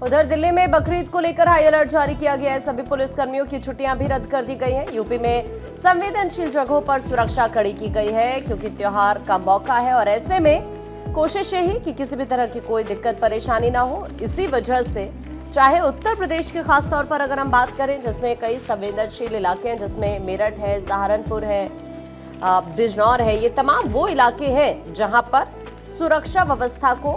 उधर दिल्ली में बकरीद को लेकर हाई अलर्ट जारी किया गया है। सभी पुलिस कर्मियों की छुट्टियां भी रद्द कर दी गई हैं। यूपी में संवेदनशील जगहों पर सुरक्षा कड़ी की गई है क्योंकि त्योहार का मौका है और ऐसे में कोशिश यही कि किसी भी तरह की कोई दिक्कत परेशानी ना हो। इसी वजह से चाहे उत्तर प्रदेश के खास तौर पर अगर हम बात करें, जिसमें कई संवेदनशील इलाके हैं, जिसमें मेरठ है, सहारनपुर है, बिजनौर है, ये तमाम वो इलाके हैं जहां पर सुरक्षा व्यवस्था को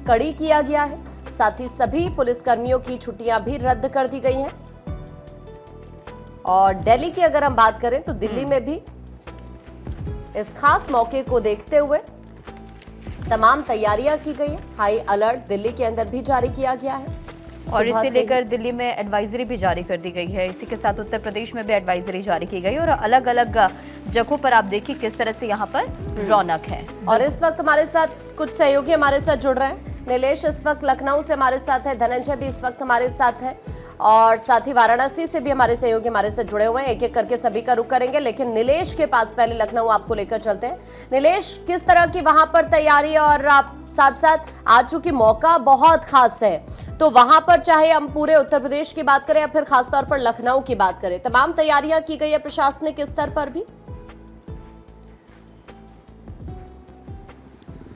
कड़ी किया गया है। साथ ही सभी पुलिसकर्मियों की छुट्टियां भी रद्द कर दी गई हैं। और दिल्ली की अगर हम बात करें तो दिल्ली में भी इस खास मौके को देखते हुए तमाम तैयारियां की गई हैं। हाई अलर्ट दिल्ली के अंदर भी जारी किया गया है और इसे लेकर दिल्ली में एडवाइजरी भी जारी कर दी गई है। इसी के साथ उत्तर प्रदेश में भी एडवाइजरी जारी की गई और अलग अलग जगहों पर आप देखिए किस तरह से यहाँ पर रौनक है। और इस वक्त हमारे साथ कुछ सहयोगी हमारे साथ जुड़ रहे हैं। नीलेश इस वक्त लखनऊ से हमारे साथ है, धनंजय भी इस वक्त हमारे साथ है और साथ ही वाराणसी से भी हमारे सहयोगी हमारे साथ जुड़े हुए हैं। एक एक करके सभी का रुख करेंगे, लेकिन नीलेश के पास पहले लखनऊ आपको लेकर चलते हैं। नीलेश, किस तरह की वहां पर तैयारी, और आप साथ साथ आज चूंकि मौका बहुत खास है तो वहां पर चाहे हम पूरे उत्तर प्रदेश की बात करें या फिर खासतौर पर लखनऊ की बात करें, तमाम तैयारियां की गई है प्रशासनिक स्तर पर भी?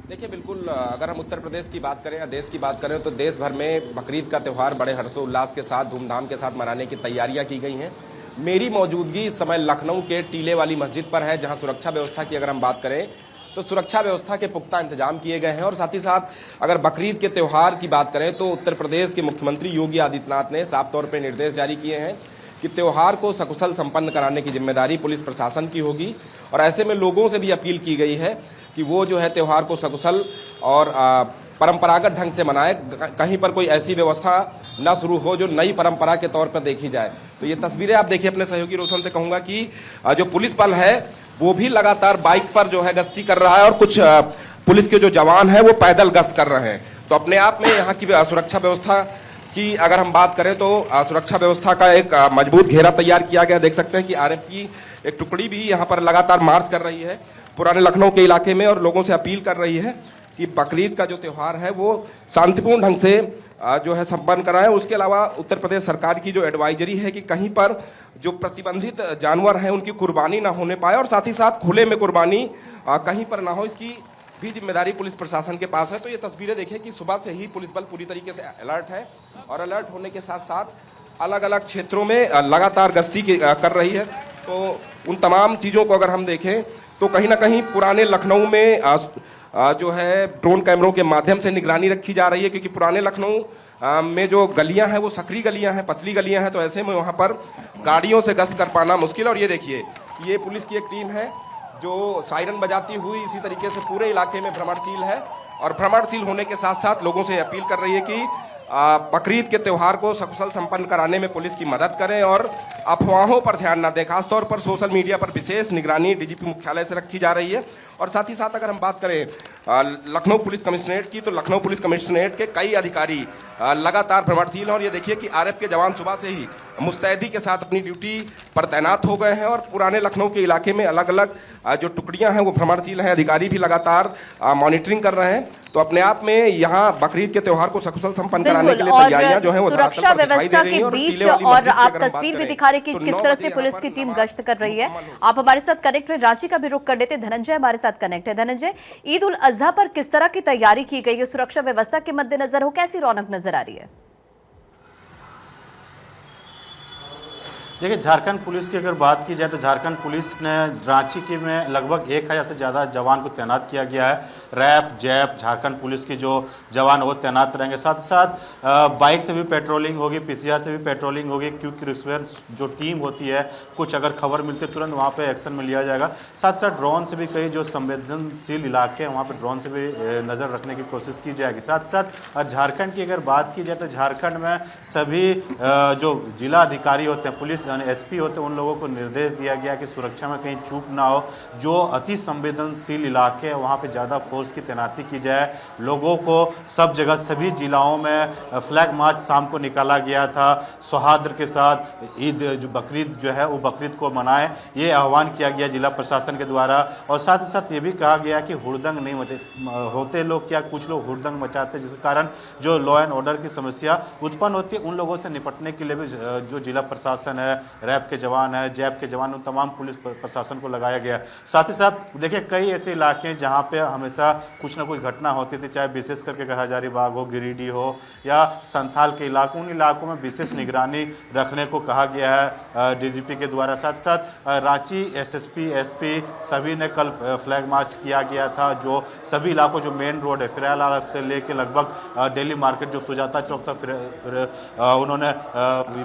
देखिए, बिल्कुल अगर हम उत्तर प्रदेश की बात करें या देश की बात करें तो देश भर में बकरीद का त्यौहार बड़े हर्षोल्लास के साथ, धूमधाम के साथ मनाने की तैयारियां की गई हैं। मेरी मौजूदगी इस समय लखनऊ के टीले वाली मस्जिद पर है, जहां सुरक्षा व्यवस्था की अगर हम बात करें तो सुरक्षा व्यवस्था के पुख्ता इंतजाम किए गए हैं। और साथ ही साथ अगर बकरीद के त्यौहार की बात करें तो उत्तर प्रदेश के मुख्यमंत्री योगी आदित्यनाथ ने साफ तौर पर निर्देश जारी किए हैं कि त्यौहार को सकुशल संपन्न कराने की जिम्मेदारी पुलिस प्रशासन की होगी। और ऐसे में लोगों से भी अपील की गई है कि वो जो है त्यौहार को सकुशल और परंपरागत ढंग से मनाए। कहीं पर कोई ऐसी व्यवस्था न शुरू हो जो नई परंपरा के तौर पर देखी जाए। तो ये तस्वीरें आप देखिए। अपने सहयोगी रोशन से कहूँगा कि जो पुलिस बल है वो भी लगातार बाइक पर जो है गश्ती कर रहा है और कुछ पुलिस के जो जवान हैं वो पैदल गश्त कर रहे हैं। तो अपने आप में यहाँ की सुरक्षा व्यवस्था की अगर हम बात करें तो सुरक्षा व्यवस्था का एक मजबूत घेरा तैयार किया गया। देख सकते हैं कि आरएफ की एक टुकड़ी भी यहाँ पर लगातार मार्च कर रही है पुराने लखनऊ के इलाके में और लोगों से अपील कर रही है कि बकरीद का जो त्यौहार है वो शांतिपूर्ण ढंग से जो है संपन्न कराएं। उसके अलावा उत्तर प्रदेश सरकार की जो एडवाइजरी है कि कहीं पर जो प्रतिबंधित जानवर हैं उनकी कुर्बानी ना होने पाए और साथ ही साथ खुले में कुर्बानी कहीं पर ना हो, इसकी भी जिम्मेदारी पुलिस प्रशासन के पास है। तो ये तस्वीरें देखिए कि सुबह से ही पुलिस बल पूरी तरीके से अलर्ट है और अलर्ट होने के साथ साथ अलग अलग क्षेत्रों में लगातार गश्ती कर रही है। तो उन तमाम चीज़ों को अगर हम देखें तो कहीं ना कहीं पुराने लखनऊ में जो है ड्रोन कैमरों के माध्यम से निगरानी रखी जा रही है, क्योंकि पुराने लखनऊ में जो गलियां हैं वो सकरी गलियां हैं, पतली गलियां हैं। तो ऐसे में वहां पर गाड़ियों से गश्त कर पाना मुश्किल। और ये देखिए, ये पुलिस की एक टीम है जो सायरन बजाती हुई इसी तरीके से पूरे इलाके में भ्रमणशील है और भ्रमणशील होने के साथ साथ लोगों से अपील कर रही है कि बकरीद के त्यौहार को सकुशल संपन्न कराने में पुलिस की मदद करें और अफवाहों पर ध्यान न दें। खासतौर पर सोशल मीडिया पर विशेष निगरानी डीजीपी मुख्यालय से रखी जा रही है। और साथ ही साथ अगर हम बात करें लखनऊ पुलिस कमिश्नरेट की, तो लखनऊ पुलिस कमिश्नरेट के कई अधिकारी लगातार भ्रमणशील हैं और ये देखिए कि आरएफ के जवान सुबह से ही मुस्तैदी के साथ अपनी ड्यूटी पर तैनात हो गए हैं और पुराने लखनऊ के इलाके में अलग अलग जो टुकड़ियां हैं वो भ्रमणशील हैं। अधिकारी भी लगातार मॉनिटरिंग कर रहे हैं। तो अपने आप में यहाँ बकरीद के त्यौहार को सकुशल संपन्न कराने के लिए तैयारियां जो है वो सुरक्षा व्यवस्था के बीच और आप तस्वीर भी दिखा रहे कि किस तरह से पुलिस की टीम गश्त कर रही है। आप हमारे साथ कनेक्ट हुए, रांची का भी रुख कर लेते। धनंजय हमारे साथ कनेक्ट है। धनंजय, ईद उल अजहा पर किस तरह की तैयारी की गई है? सुरक्षा व्यवस्था के मद्देनजर हो कैसी रौनक नजर आ रही है? देखिए, झारखंड पुलिस की अगर बात की जाए तो झारखंड पुलिस ने रांची के में लगभग 1000 से ज़्यादा जवान को तैनात किया गया है। रैप जैप झारखंड पुलिस की जो जवान वो तैनात रहेंगे। साथ ही साथ बाइक से भी पेट्रोलिंग होगी, पीसीआर से भी पेट्रोलिंग होगी, क्योंकि रिस्पॉन्स जो टीम होती है कुछ अगर खबर मिलती है तुरंत वहाँ पर एक्शन में लिया जाएगा। साथ साथ ड्रोन से भी कई जो संवेदनशील इलाके हैं वहाँ पर ड्रोन से भी नज़र रखने की कोशिश की जाएगी। साथ साथ झारखंड की अगर बात की जाए तो झारखंड में सभी जो जिला अधिकारी होते हैं, पुलिस एसपी होते उन लोगों को निर्देश दिया गया कि सुरक्षा में कहीं चूक ना हो, जो अति संवेदनशील इलाके हैं वहाँ पे ज़्यादा फोर्स की तैनाती की जाए। लोगों को सब जगह सभी जिलाओं में फ्लैग मार्च शाम को निकाला गया था, सौहार्द के साथ ईद जो बकरीद जो है वो बकरीद को मनाएं, ये आह्वान किया गया जिला प्रशासन के द्वारा। और साथ ही साथ ये भी कहा गया कि हुड़दंग नहीं होते लोग, क्या कुछ लोग हुड़दंग मचाते जिस कारण जो लॉ एंड ऑर्डर की समस्या उत्पन्न होती है, उन लोगों से निपटने के लिए भी जो जिला प्रशासन है, रैप के जवान है, जैप के जवान, उन तमाम पुलिस प्रशासन को लगाया गया। साथ ही साथ देखिए कई ऐसे इलाके हैं जहाँ पे हमेशा कुछ ना कुछ घटना होती थी, चाहे विशेष करके हजारीबाग हो, गिरिडीह हो या संथाल के इलाकों, उन इलाकों में विशेष निगरानी रखने को कहा गया है डीजीपी के द्वारा। साथ साथ रांची एसएसपी, एसपी सभी ने कल फ्लैग मार्च किया गया था, जो सभी इलाकों जो मेन रोड है फिराला से लेके लगभग दिल्ली मार्केट जो सुजाता चौक तक फिर उन्होंने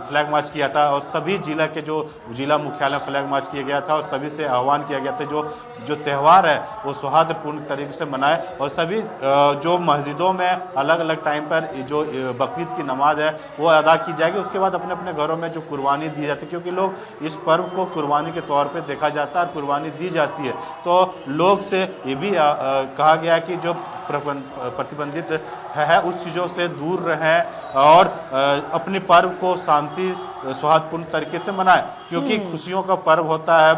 फ्लैग मार्च किया था और सभी जिला के जो जिला मुख्यालय फ्लैग मार्च किया गया था और सभी से आह्वान किया गया था जो त्यौहार है वो सौहार्दपूर्ण तरीके से मनाए और सभी जो मस्जिदों में अलग अलग टाइम पर जो बकरीद की नमाज है वो अदा की जाएगी। उसके बाद अपने अपने घरों में जो कुर्बानी दी जाती है, क्योंकि लोग इस पर्व को कुर्बानी के तौर पे देखा जाता है और कुर्बानी दी जाती है, तो लोग से ये भी कहा गया कि जो प्रतिबंधित है उस चीज़ों से दूर रहें और अपने पर्व को शांति सौहार्दपूर्ण तरीके से मनाएं, क्योंकि खुशियों का पर्व होता है,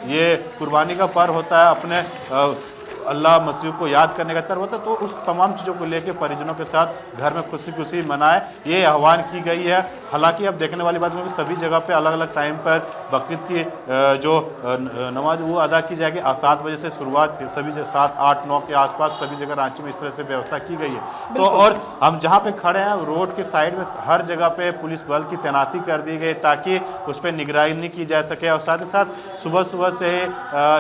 ये कुर्बानी का पर्व होता है, अपने अल्लाह मसीह को याद करने का पर्व होता है, तो उस तमाम चीज़ों को लेकर परिजनों के साथ घर में खुशी खुशी मनाएं, ये आह्वान की गई है। हालांकि अब देखने वाली बात है कि सभी जगह पे अलग अलग टाइम पर बकरीद की जो नमाज वो अदा की जाएगी। 7 बजे से शुरुआत, सभी 7, 8, 9 के आसपास सभी जगह रांची में इस तरह से व्यवस्था की गई है। तो और हम जहाँ पे खड़े हैं रोड के साइड में हर जगह पे पुलिस बल की तैनाती कर दी गई ताकि उस पर निगरानी की जा सके। और साथ ही साथ सुबह सुबह से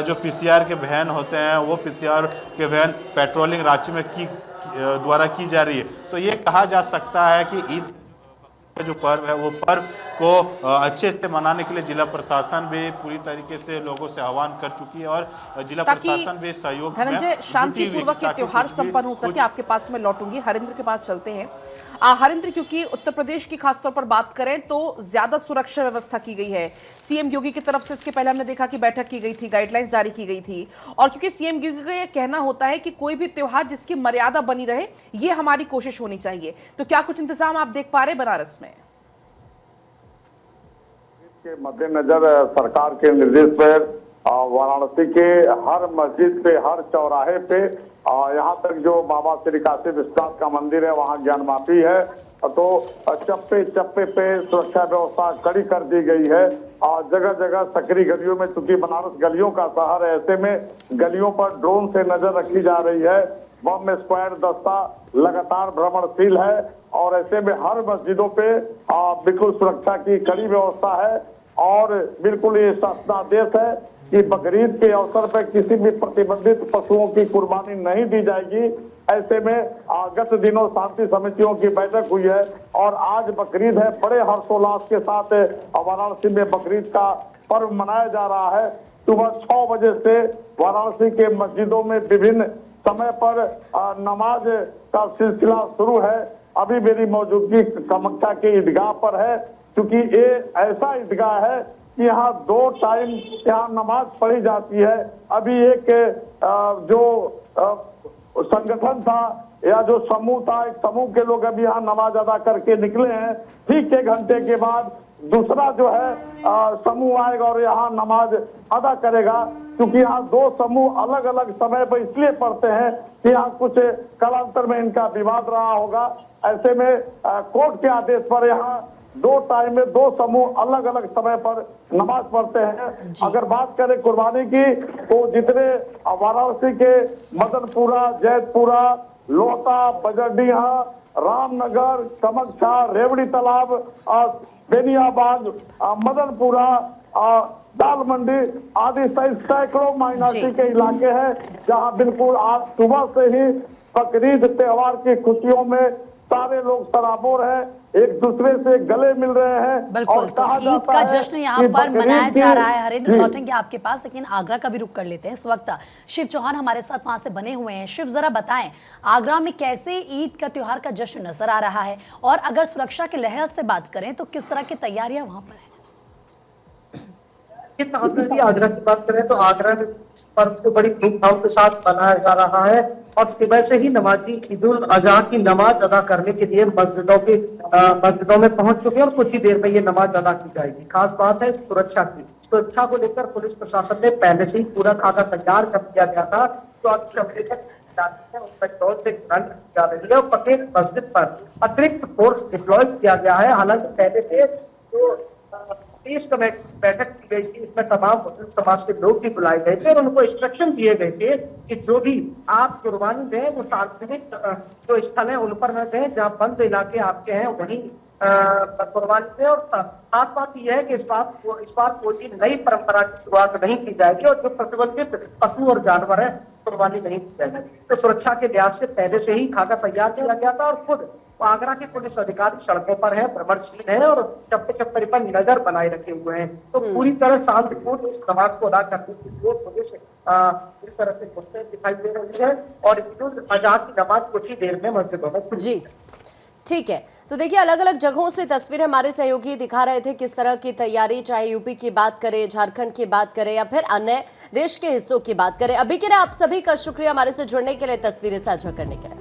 जो PCR के वैन होते हैं वो PCR के वैन पेट्रोलिंग रांची में द्वारा की जा रही है। तो ये कहा जा सकता है कि ईद जो पर्व है वो पर्व को अच्छे से मनाने के लिए जिला प्रशासन भी पूरी तरीके से लोगों से आह्वान कर चुकी है और जिला प्रशासन भी सहयोग में धनंजय शांतिपूर्वक ये त्योहार संपन्न हो सके। आपके पास मैं लौटूंगी, हरिंद्र के पास चलते हैं। हरिंद्र, क्योंकि उत्तर प्रदेश की खासतौर पर बात करें तो ज्यादा सुरक्षा व्यवस्था की गई है सीएम योगी की तरफ से। इसके पहले हमने देखा कि बैठक की गई थी, गाइडलाइंस जारी की गई थी, और क्योंकि सीएम योगी का यह कहना होता है कि कोई भी त्योहार जिसकी मर्यादा बनी रहे ये हमारी कोशिश होनी चाहिए, तो क्या कुछ इंतजाम आप देख पा रहे बनारस में? के मद्देनजर सरकार के निर्देश पर वाराणसी के हर मस्जिद पे, हर चौराहे पे, यहाँ तक जो बाबा श्री काशी विश्वनाथ का मंदिर है वहाँ ज्ञानवापी है, तो चप्पे चप्पे पे सुरक्षा व्यवस्था कड़ी कर दी गई है। जगह जगह सकरी गलियों में, चूंकि बनारस गलियों का शहर है, ऐसे में गलियों पर ड्रोन से नजर रखी जा रही है। बम स्क्वाड दस्ता लगातार भ्रमणशील है और ऐसे में हर मस्जिदों पे बिल्कुल सुरक्षा की कड़ी व्यवस्था है और बिल्कुल ये शासनादेश है कि बकरीद के अवसर पर किसी भी प्रतिबंधित पशुओं की कुर्बानी नहीं दी जाएगी। ऐसे में गत दिनों शांति समितियों की बैठक हुई है और आज बकरीद है। बड़े हर्षोल्लास के साथ वाराणसी में बकरीद का पर्व मनाया जा रहा है। सुबह 6 बजे से वाराणसी के मस्जिदों में विभिन्न समय पर नमाज का सिलसिला शुरू है। अभी मेरी मौजूदगी कामाख्या के ईदगाह पर है, क्योंकि ये ऐसा ईदगाह है कि यहाँ 2 टाइम यहाँ नमाज पढ़ी जाती है। अभी एक जो संगठन था या जो समूह था, एक समूह के लोग अभी यहाँ नमाज अदा करके निकले हैं। ठीक 1 घंटे के बाद दूसरा जो है समूह आएगा और यहाँ नमाज अदा करेगा, क्योंकि यहाँ 2 समूह अलग अलग समय पर इसलिए पढ़ते हैं कि यहाँ कुछ कालांतर में इनका विवाद रहा होगा। ऐसे में कोर्ट के आदेश पर यहाँ 2 टाइम में 2 समूह अलग अलग समय पर नमाज पढ़ते हैं। अगर बात करें कुर्बानी की, तो जितने वाराणसी के मदनपुरा, जैतपुरा, लोहता, बजरडीहा, रामनगर, कमक्षा, रेवड़ी तालाब, बेनियाबाग, मदनपुरा, दाल मंडी आदि सैकड़ों माइनॉरिटी के इलाके हैं जहां बिल्कुल आज सुबह से ही बकरीद त्योहार की खुशियों में सारे लोग सराबोर हैं, एक दूसरे से गले मिल रहे हैं। बिल्कुल, तो ईद का जश्न यहाँ पर मनाया जा रहा है। हरिंद्र, लौटेंगे आपके पास, लेकिन आगरा का भी रुख कर लेते हैं। इस वक्त शिव चौहान हमारे साथ वहां से बने हुए हैं। शिव, जरा बताएं आगरा में कैसे ईद का त्योहार का जश्न नजर आ रहा है, और अगर सुरक्षा के लिहाज से बात करें तो किस तरह की तैयारियां वहां पर है? कि ताज़ा आगरा की बात करें तो आगरा में इस पर्व को बड़ी धूमधाम के साथ मनाया जा रहा है और सुबह से ही नमाजी ईद उल अजहा की नमाज अदा करने के लिए मस्जिदों में पहुंच चुके हैं और कुछ ही देर में ये नमाज अदा की जाएगी। खास बात है सुरक्षा की। सुरक्षा को लेकर पुलिस प्रशासन ने पहले से ही पूरा खाका तैयार कर दिया गया था। तो उस पेट्रोल से गन जा रही है और प्रत्येक मस्जिद पर अतिरिक्त फोर्स डिप्लॉय किया गया है। हालांकि पहले से जो पुलिस कमेटी बैठक की गई थी, इसमें तमाम मुस्लिम समाज के लोग भी बुलाए गए थे और उनको इंस्ट्रक्शन दिए गए थे कि जो भी आप कुर्बानी दें वो सार्वजनिक जो स्थल है उन पर न दें, जहाँ बंद इलाके आपके हैं वहीं कुर्बानी दें। और खास बात यह है कि इस बार कोई नई परंपरा की शुरुआत नहीं की जाएगी और जो प्रतिबंधित पशु और जानवर है कुर्बानी नहीं की जाएगी। तो सुरक्षा के लिहाज से पहले से ही खाका तैयार किया गया था और खुद आगरा के पुलिस अधिकारी सड़कों पर है, भ्रमणशील है और चप्पे चप्पे पर नजर बनाए रखे हुए हैं। तो पूरी तरह शांतिपूर्ण इस नमाज को अदा करने के लिए पुलिस पूरी तरह से मुस्तैद दिखाई दे रही है और ईद उल अजहा की नमाज कुछ ही देर में मस्जिदों में शुरू। जी ठीक है, तो देखिए अलग अलग जगहों से तस्वीरें हमारे सहयोगी दिखा रहे थे किस तरह की तैयारी, चाहे यूपी की बात करें, झारखंड की बात करें या फिर अन्य देश के हिस्सों की बात करें। अभी के लिए आप सभी का शुक्रिया हमारे से जुड़ने के लिए, तस्वीरें साझा करने के लिए।